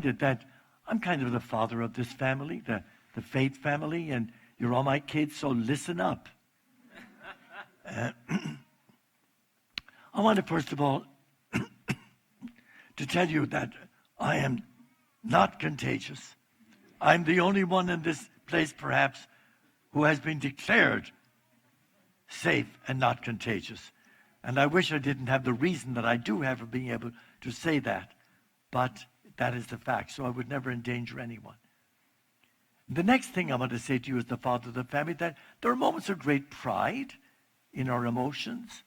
that I'm kind of the father of this family, the faith family, and you're all my kids, so listen up. I want to, first of all, to tell you that I am not contagious. I'm the only one in this place, perhaps, who has been declared safe and not contagious. And I wish I didn't have the reason that I do have for being able to say that. But that is the fact, so I would never endanger anyone. The next thing I want to say to you as the father of the family, that there are moments of great pride in our emotions.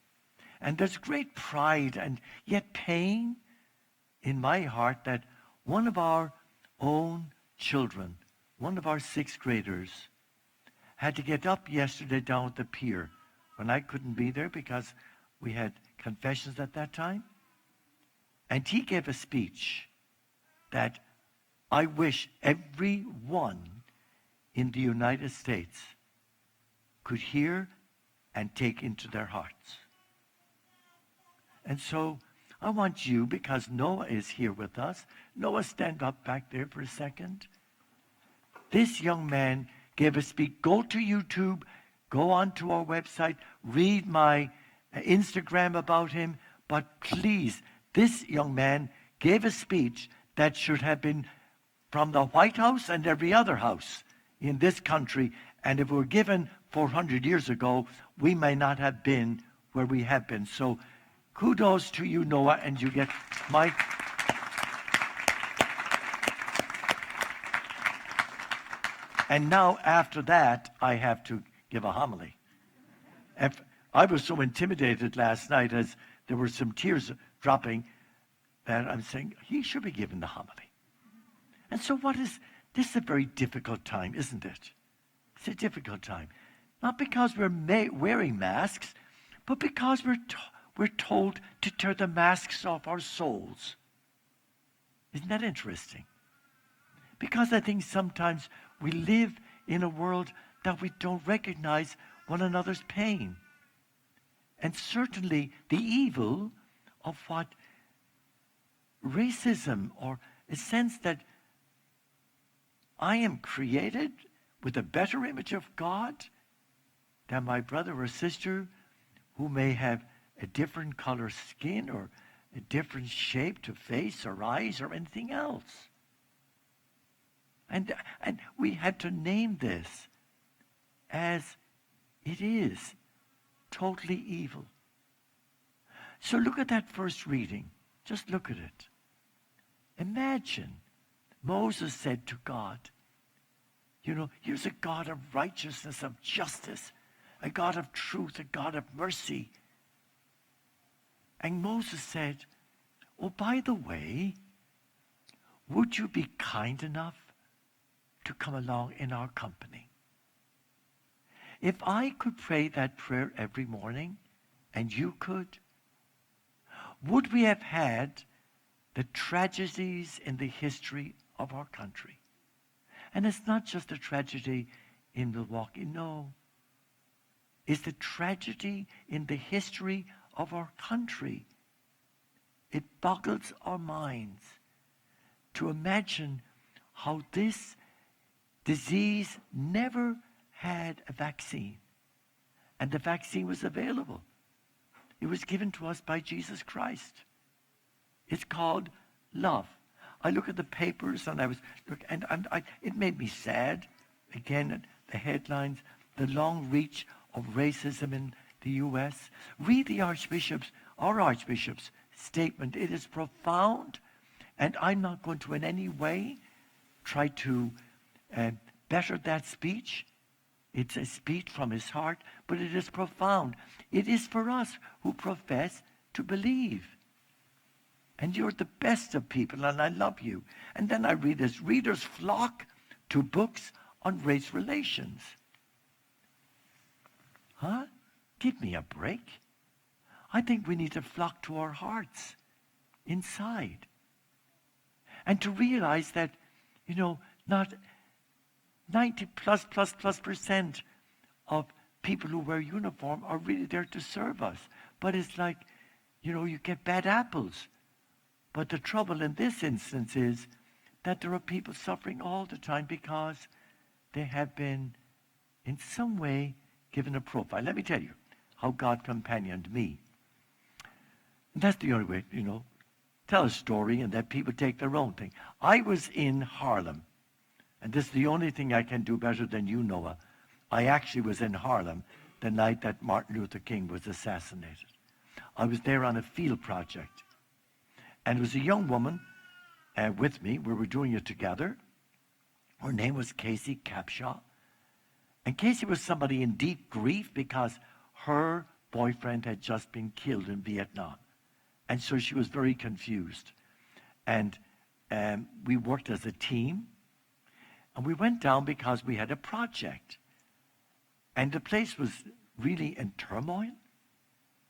And there's great pride and yet pain in my heart that one of our own children, one of our sixth graders, had to get up yesterday down at the pier when I couldn't be there because we had confessions at that time. And he gave a speech that I wish everyone in the United States could hear and take into their hearts. And so I want you, because Noah is here with us. Noah, stand up back there for a second. This young man gave a speech. Go to YouTube, go onto our website, read my Instagram about him. But please, this young man gave a speech that should have been from the White House and every other house in this country. And if it were given 400 years ago, we may not have been where we have been. So kudos to you, Noah, and you get my... And now, after that, I have to give a homily. I was so intimidated last night as there were some tears dropping that I'm saying, he should be given the homily. And so this is a very difficult time, isn't it? It's a difficult time. Not because we're wearing masks, but because we're told to tear the masks off our souls. Isn't that interesting? Because I think sometimes we live in a world that we don't recognize one another's pain. And certainly the evil of what racism, or a sense that I am created with a better image of God than my brother or sister who may have a different color skin or a different shape to face or eyes or anything else. And we had to name this as it is totally evil. So look at that first reading. Just look at it. Imagine Moses said to God, here's a God of righteousness, of justice, a God of truth, a God of mercy. And Moses said, oh, by the way, would you be kind enough to come along in our company? If I could pray that prayer every morning, and you could, would we have had the tragedies in the history of our country? And it's not just a tragedy in Milwaukee, no. It's the tragedy in the history of our country. It boggles our minds to imagine how this disease never had a vaccine. And the vaccine was available. It was given to us by Jesus Christ. It's called love. I look at the papers and it made me sad. Again, the headlines, the long reach of racism in the U.S. Read our Archbishop's statement. It is profound, and I'm not going to in any way try to better that speech. It's a speech from his heart, but it is profound. It is for us who profess to believe. And you're the best of people, and I love you. And then I read this: readers flock to books on race relations. Huh? Give me a break. I think we need to flock to our hearts inside. And to realize that, not 90+% of people who wear uniform are really there to serve us. But it's like, you get bad apples. But the trouble in this instance is that there are people suffering all the time because they have been in some way given a profile. Let me tell you how God companioned me. And that's the only way, tell a story and let people take their own thing. I was in Harlem, and this is the only thing I can do better than you, Noah. I actually was in Harlem the night that Martin Luther King was assassinated. I was there on a field project. And it was a young woman with me. We were doing it together. Her name was Casey Capshaw. And Casey was somebody in deep grief because her boyfriend had just been killed in Vietnam. And so she was very confused. And we worked as a team. And we went down because we had a project. And the place was really in turmoil.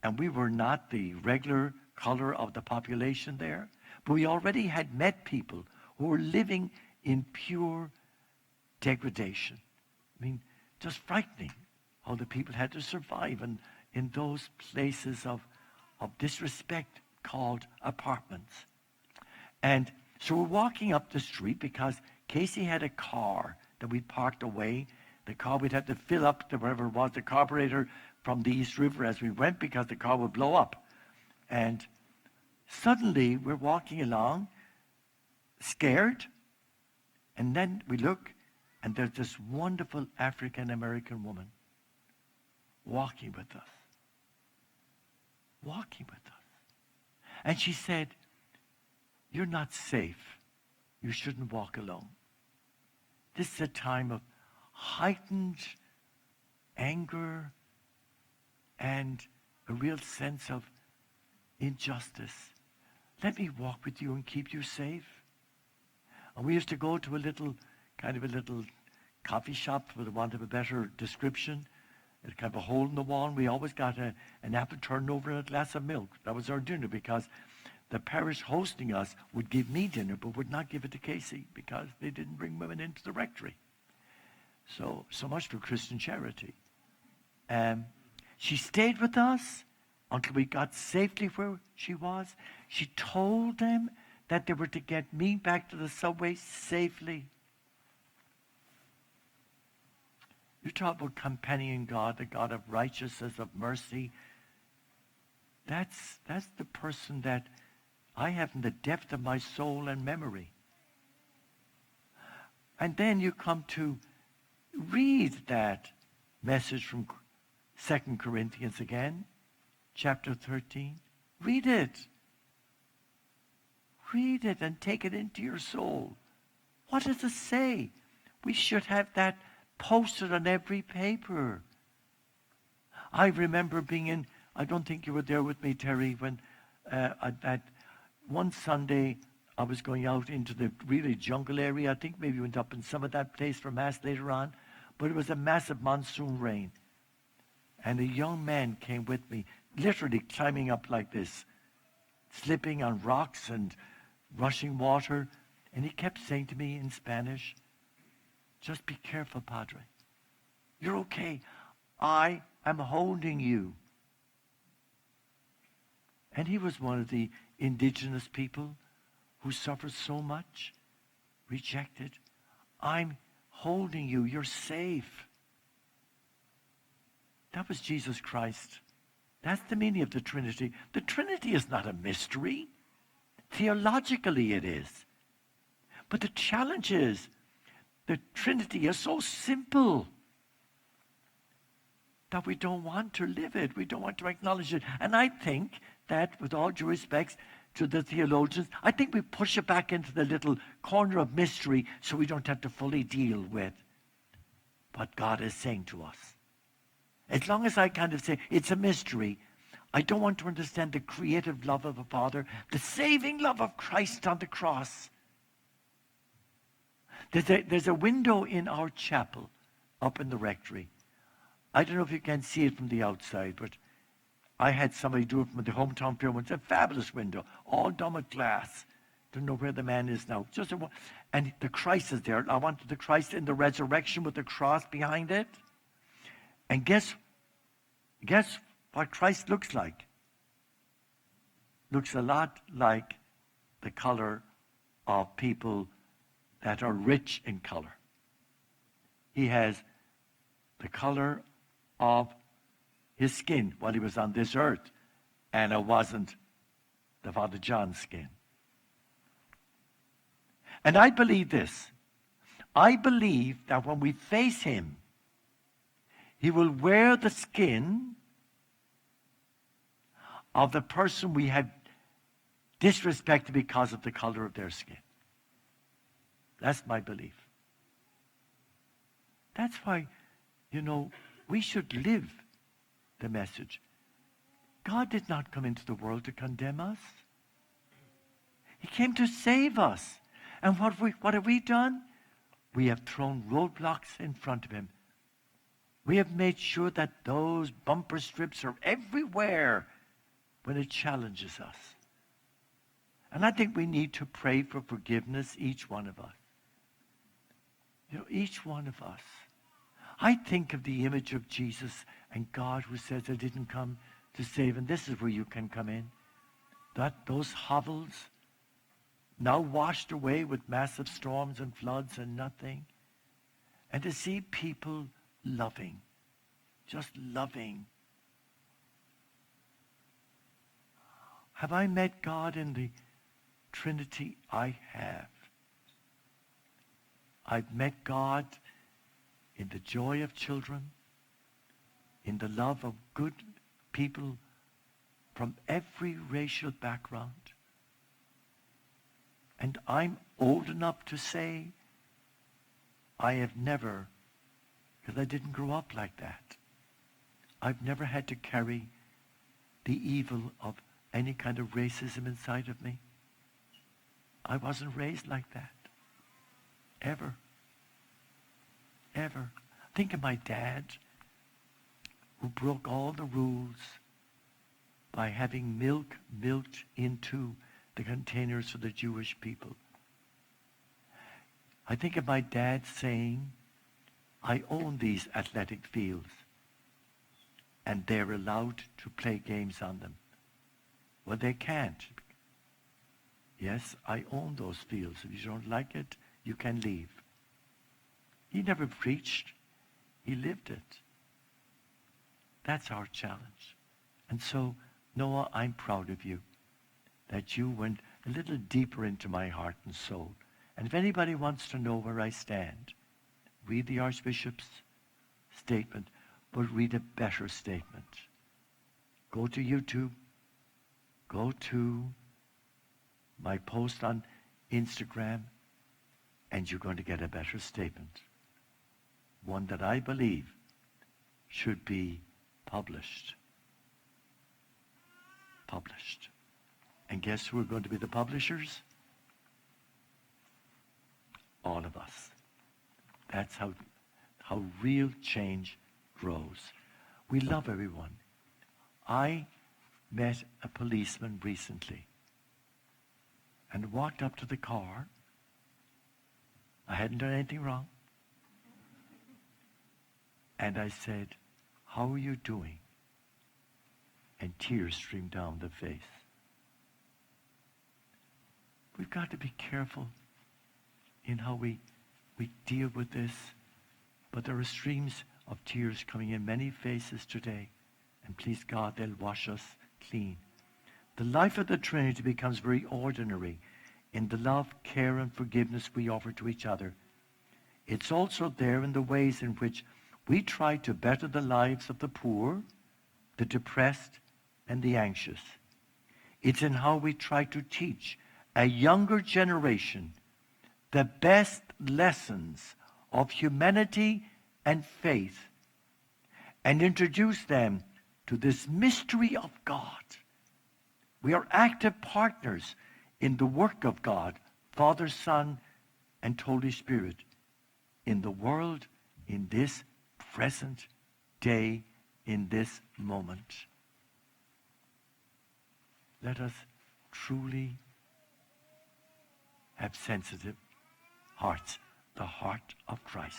And we were not the regular color of the population there. But we already had met people who were living in pure degradation. I mean, just frightening how the people had to survive in those places of disrespect called apartments. And so we're walking up the street because Casey had a car that we parked away. The car we'd have to fill up to whatever it was, the carburetor from the East River as we went because the car would blow up. And suddenly we're walking along, scared, and then we look, and there's this wonderful African-American woman walking with us. Walking with us. And she said, "You're not safe. You shouldn't walk alone." This is a time of heightened anger and a real sense of injustice. Let me walk with you and keep you safe. And we used to go to a little coffee shop, for the want of a better description. It kind of a hole in the wall. And we always got an apple turnover and a glass of milk. That was our dinner because the parish hosting us would give me dinner but would not give it to Casey because they didn't bring women into the rectory. So much for Christian charity. She stayed with us until we got safely where she was. She told them that they were to get me back to the subway safely. You talk about companioning God, the God of righteousness, of mercy. That's the person that I have in the depth of my soul and memory. And then you come to read that message from 2 Corinthians again, chapter 13. Read it. Read it and take it into your soul. What does it say? We should have that posted on every paper. I remember being in, I don't think you were there with me, Terry, when that one Sunday I was going out into the really jungle area. I think maybe we went up in some of that place for Mass later on. But it was a massive monsoon rain. And a young man came with me, literally climbing up like this, slipping on rocks and rushing water. And he kept saying to me in Spanish, "Just be careful, Padre. You're okay. I am holding you." And he was one of the indigenous people who suffered so much, rejected. "I'm holding you. You're safe." That was Jesus Christ. That's the meaning of the Trinity. The Trinity is not a mystery. Theologically it is. But the challenge is, the Trinity is so simple that we don't want to live it. We don't want to acknowledge it. And I think that, with all due respect to the theologians, I think we push it back into the little corner of mystery so we don't have to fully deal with what God is saying to us. As long as I kind of say it's a mystery, I don't want to understand the creative love of the Father, the saving love of Christ on the cross. There's a window in our chapel up in the rectory. I don't know if you can see it from the outside, but I had somebody do it from the hometown fair once. A fabulous window, all done with glass. Don't know where the man is now. And the Christ is there. I wanted the Christ in the resurrection with the cross behind it. And guess what Christ looks like? Looks a lot like the color of people that are rich in color. He has the color of his skin while he was on this earth, and it wasn't the Father John's skin. And I believe this. I believe that when we face him, he will wear the skin of the person we have disrespected because of the color of their skin. That's my belief. That's why, we should live the message. God did not come into the world to condemn us. He came to save us. And what have we done? We have thrown roadblocks in front of him. We have made sure that those bumper strips are everywhere when it challenges us. And I think we need to pray for forgiveness, each one of us. Each one of us. I think of the image of Jesus and God who says, I didn't come to save. And this is where you can come in. Those hovels, now washed away with massive storms and floods and nothing. And to see people loving, just loving. Have I met God in the Trinity? I have. I've met God in the joy of children, in the love of good people from every racial background. And I'm old enough to say I have never, because I didn't grow up like that, I've never had to carry the evil of any kind of racism inside of me. I wasn't raised like that. Ever. Ever. Think of my dad, who broke all the rules by having milk milked into the containers for the Jewish people. I think of my dad saying, I own these athletic fields, and they're allowed to play games on them. Well, they can't. Yes, I own those fields. If you don't like it, you can leave. He never preached. He lived it. That's our challenge. And so, Noah, I'm proud of you, that you went a little deeper into my heart and soul. And if anybody wants to know where I stand, read the Archbishop's statement, but read a better statement. Go to YouTube. Go to my post on Instagram, and you're going to get a better statement. One that I believe should be published. Published. And guess who are going to be the publishers? All of us. That's how real change grows. We love everyone. I met a policeman recently and walked up to the car. I hadn't done anything wrong. And I said, how are you doing? And tears streamed down the face. We've got to be careful in how we deal with this. But there are streams of tears coming in many faces today. And please God, they'll wash us clean. The life of the Trinity becomes very ordinary in the love, care, and forgiveness we offer to each other. It's also there in the ways in which we try to better the lives of the poor, the depressed, and the anxious. It's in how we try to teach a younger generation the best lessons of humanity and faith and introduce them to this mystery of God. We are active partners in the work of God, Father, Son, and Holy Spirit, in the world, in this present day, in this moment. Let us truly have sensitive hearts, the heart of Christ.